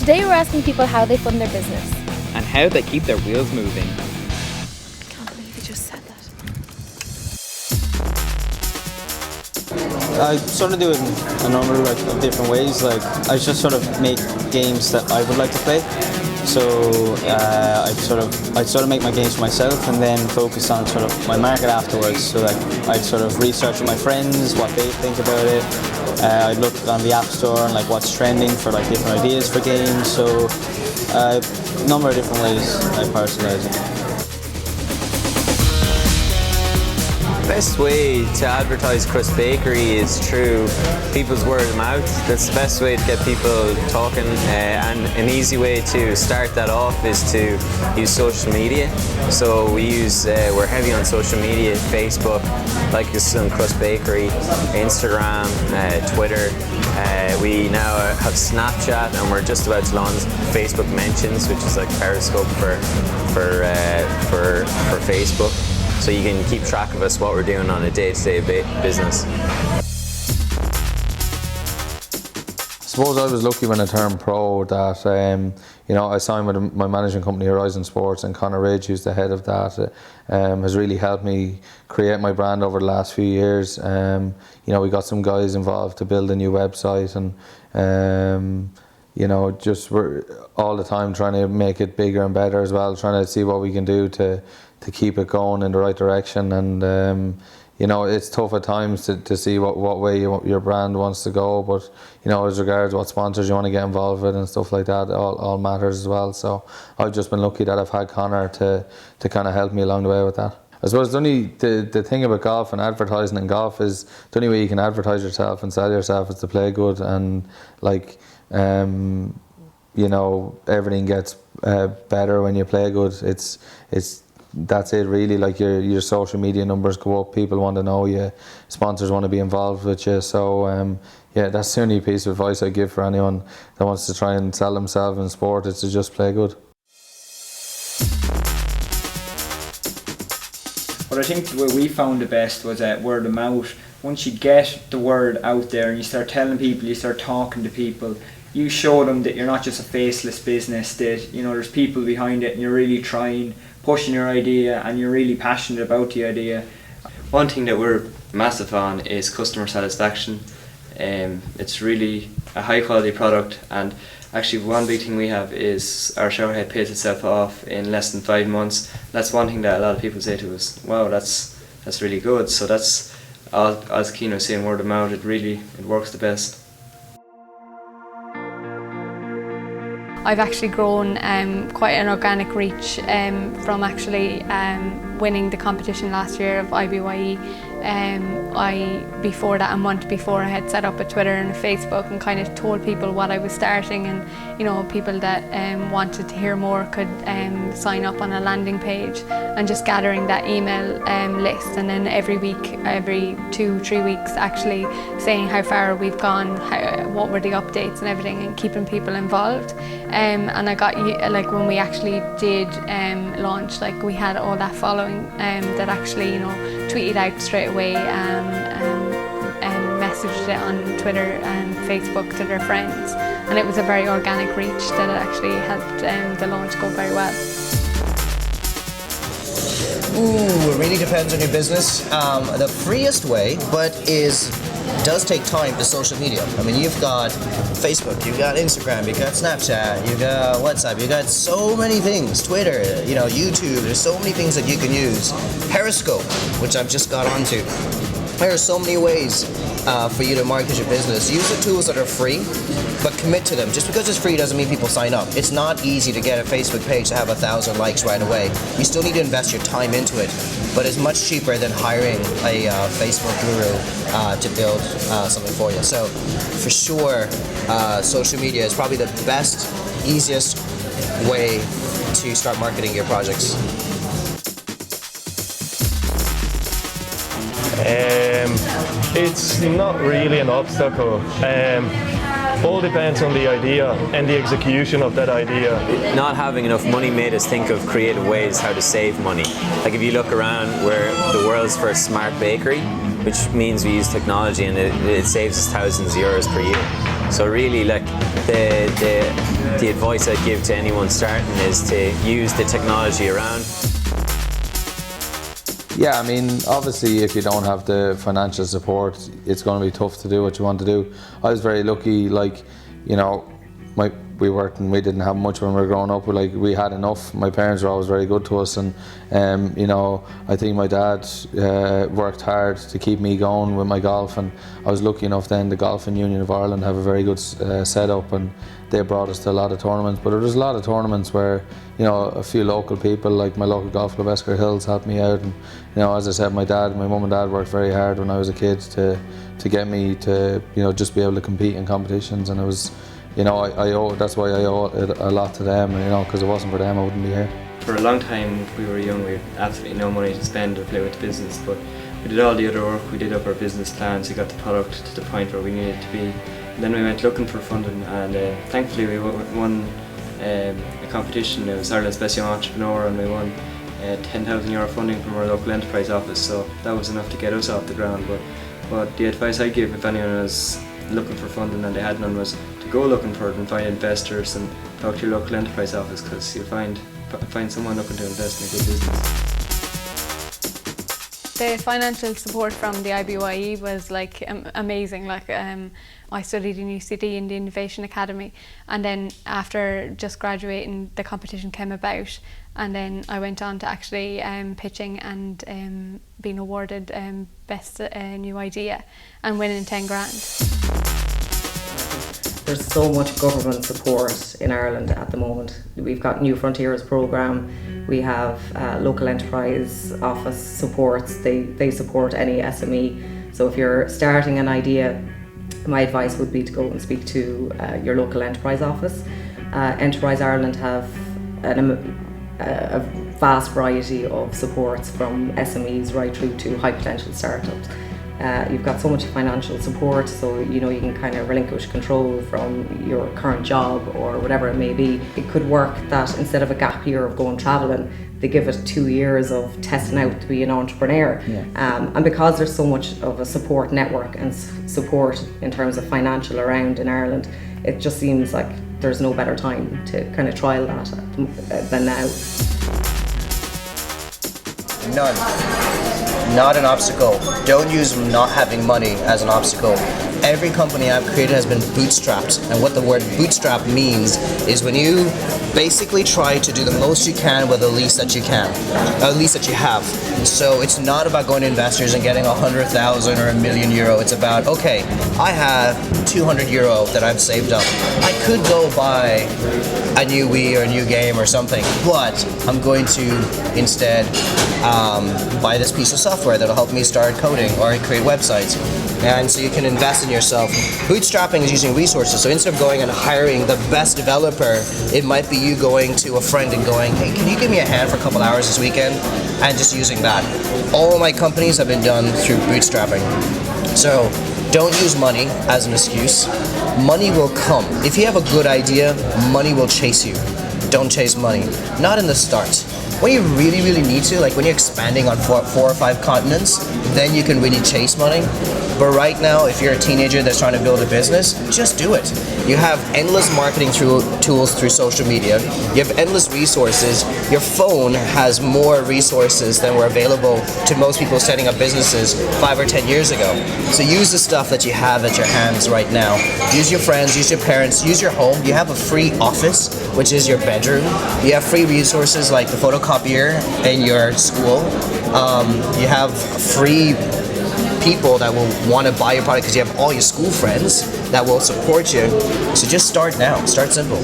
Today we're asking people how they fund their business. And how they keep their wheels moving. I can't believe you just said that. I sort of do it in a number of different ways. Like, I just sort of make games that I would like to play. So I sort of make my games for myself and then focus on sort of my market afterwards. So like I'd sort of research with my friends what they think about it. I'd look on the App Store and like what's trending for like different ideas for games. So a number of different ways I personalize it. The best way to advertise Crust Bakery is through people's word of mouth. That's the best way to get people talking, and an easy way to start that off is to use social media. So we're heavy on social media: Facebook, like us on Crust Bakery, Instagram, Twitter. We now have Snapchat, and we're just about to launch Facebook Mentions, which is like Periscope for Facebook. So you can keep track of us, what we're doing on a day-to-day business. I suppose I was lucky when I turned pro that I signed with my management company Horizon Sports, and Conor Ridge, who's the head of that, has really helped me create my brand over the last few years. We got some guys involved to build a new website, and just we're all the time trying to make it bigger and better as well, trying to see what we can do to keep it going in the right direction. And it's tough at times to see what way your brand wants to go, but as regards what sponsors you want to get involved with and stuff like that, all matters as well. So I've just been lucky that I've had Conor to kind of help me along the way with that. I suppose the thing about golf and advertising in golf is the only way you can advertise yourself and sell yourself is to play good, and everything gets better when you play good. That's it really. Like your social media numbers go up, people want to know you, sponsors want to be involved with you. So that's the only piece of advice I give for anyone that wants to try and sell themselves in sport, is to just play good. But I think the way we found the best was word of mouth. Once you get the word out there and you start telling people, you start talking to people, you show them that you're not just a faceless business, that there's people behind it and you're really trying, pushing your idea, and you're really passionate about the idea. One thing that we're massive on is customer satisfaction. It's really a high quality product, and actually one big thing we have is our showerhead pays itself off in less than 5 months. That's one thing that a lot of people say to us, wow, that's really good. So that's, as Keane was saying, word of mouth, it works the best. I've actually grown quite an organic reach from actually winning the competition last year of IBYE. Before that, a month before, I had set up a Twitter and a Facebook and kind of told people what I was starting, and people that wanted to hear more could sign up on a landing page, and just gathering that email list, and then every week, every 2-3 weeks, actually saying how far we've gone, what were the updates and everything, and keeping people involved. And I got, when we actually did launch, we had all that following that actually tweeted out straight away and messaged it on Twitter and Facebook to their friends, and it was a very organic reach that actually helped the launch go very well. Ooh, it really depends on your business. The freest way, but does take time, is social media. I mean, you've got Facebook, you've got Instagram, you've got Snapchat, you've got WhatsApp, you've got so many things, Twitter, YouTube, there's so many things that you can use. Periscope, which I've just got onto. There are so many ways for you to market your business. Use the tools that are free, but commit to them. Just because it's free doesn't mean people sign up. It's not easy to get a Facebook page to have 1,000 likes right away. You still need to invest your time into it, but it's much cheaper than hiring a Facebook guru to build something for you. So for sure, social media is probably the best, easiest way to start marketing your projects. It's not really an obstacle. All depends on the idea and the execution of that idea. Not having enough money made us think of creative ways how to save money. Like if you look around, we're the world's first smart bakery, which means we use technology, and it saves us thousands of euros per year. So really, the the advice I'd give to anyone starting is to use the technology around. Yeah, I mean, obviously if you don't have the financial support, it's going to be tough to do what you want to do. I was very lucky, like, you know, we worked and we didn't have much when we were growing up. We had enough. My parents were always very good to us, and you know, I think my dad worked hard to keep me going with my golf, and I was lucky enough then the Golfing Union of Ireland have a very good setup, and they brought us to a lot of tournaments. But there was a lot of tournaments where, you know, a few local people, like my local golf club Esker Hills, helped me out, and you know, as I said, my mum and dad worked very hard when I was a kid to get me to, you know, just be able to compete in competitions, and it was, you know, that's why I owe it a lot to them, you know, because if it wasn't for them I wouldn't be here. For a long time we were young, we had absolutely no money to spend or play with the business, but we did all the other work, we did up our business plans, we got the product to the point where we needed to be. And then we went looking for funding, and thankfully we won a competition. It was Ireland's Best Young Entrepreneur, and we won €10,000 funding from our local enterprise office, so that was enough to get us off the ground. But the advice I give if anyone was looking for funding and they had none was to go looking for it and find investors and talk to your local enterprise office, because you'll find someone looking to invest in a good business. The financial support from the IBYE was like amazing. Like I studied in UCD in the Innovation Academy, and then after just graduating the competition came about, and then I went on to actually pitching and being awarded best new idea and winning 10 grand. There's so much government support in Ireland at the moment. We've got New Frontiers programme, we have local enterprise office supports, they support any SME. So if you're starting an idea, my advice would be to go and speak to your local enterprise office. Enterprise Ireland have a vast variety of supports from SMEs right through to high potential startups. You've got so much financial support, so you know you can kind of relinquish control from your current job or whatever it may be. It could work that instead of a gap year of going travelling, they give it 2 years of testing out to be an entrepreneur. And because there's so much of a support network and support in terms of financial around in Ireland, it just seems like there's no better time to kind of trial that than now. None. Not an obstacle. Don't use not having money as an obstacle. Every company I've created has been bootstrapped, and what the word bootstrap means is when you basically try to do the most you can with the least that you can, or the least that you have. So it's not about going to investors and getting 100,000 or €1 million. It's about, okay, I have €200 that I've saved up. I could go buy a new Wii or a new game or something, but I'm going to instead buy this piece of software that'll help me start coding or create websites. And so you can invest in yourself. Bootstrapping is using resources. So instead of going and hiring the best developer, it might be you going to a friend and going, hey, can you give me a hand for a couple hours this weekend? And just using that. All my companies have been done through bootstrapping. So don't use money as an excuse. Money will come. If you have a good idea, money will chase you. Don't chase money. Not in the start. When you really, really need to, like when you're expanding on four or five continents, then you can really chase money. But right now, if you're a teenager that's trying to build a business, just do it. You have endless marketing tools through social media. You have endless resources. Your phone has more resources than were available to most people setting up businesses 5 or 10 years ago. So use the stuff that you have at your hands right now. Use your friends, use your parents, use your home. You have a free office, which is your bedroom. You have free resources like the photocopier in your school. You have free people that will want to buy your product because you have all your school friends that will support you. So just start now. Start simple.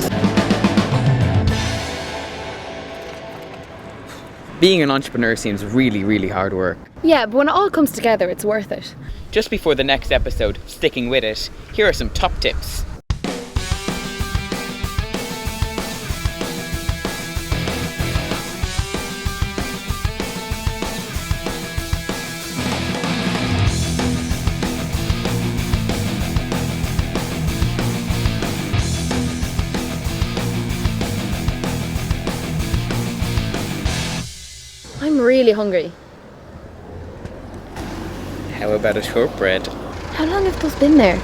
Being an entrepreneur seems really, really hard work. Yeah, but when it all comes together, it's worth it. Just before the next episode, sticking with it, here are some top tips. I'm really hungry. How about a shortbread? How long have those been there?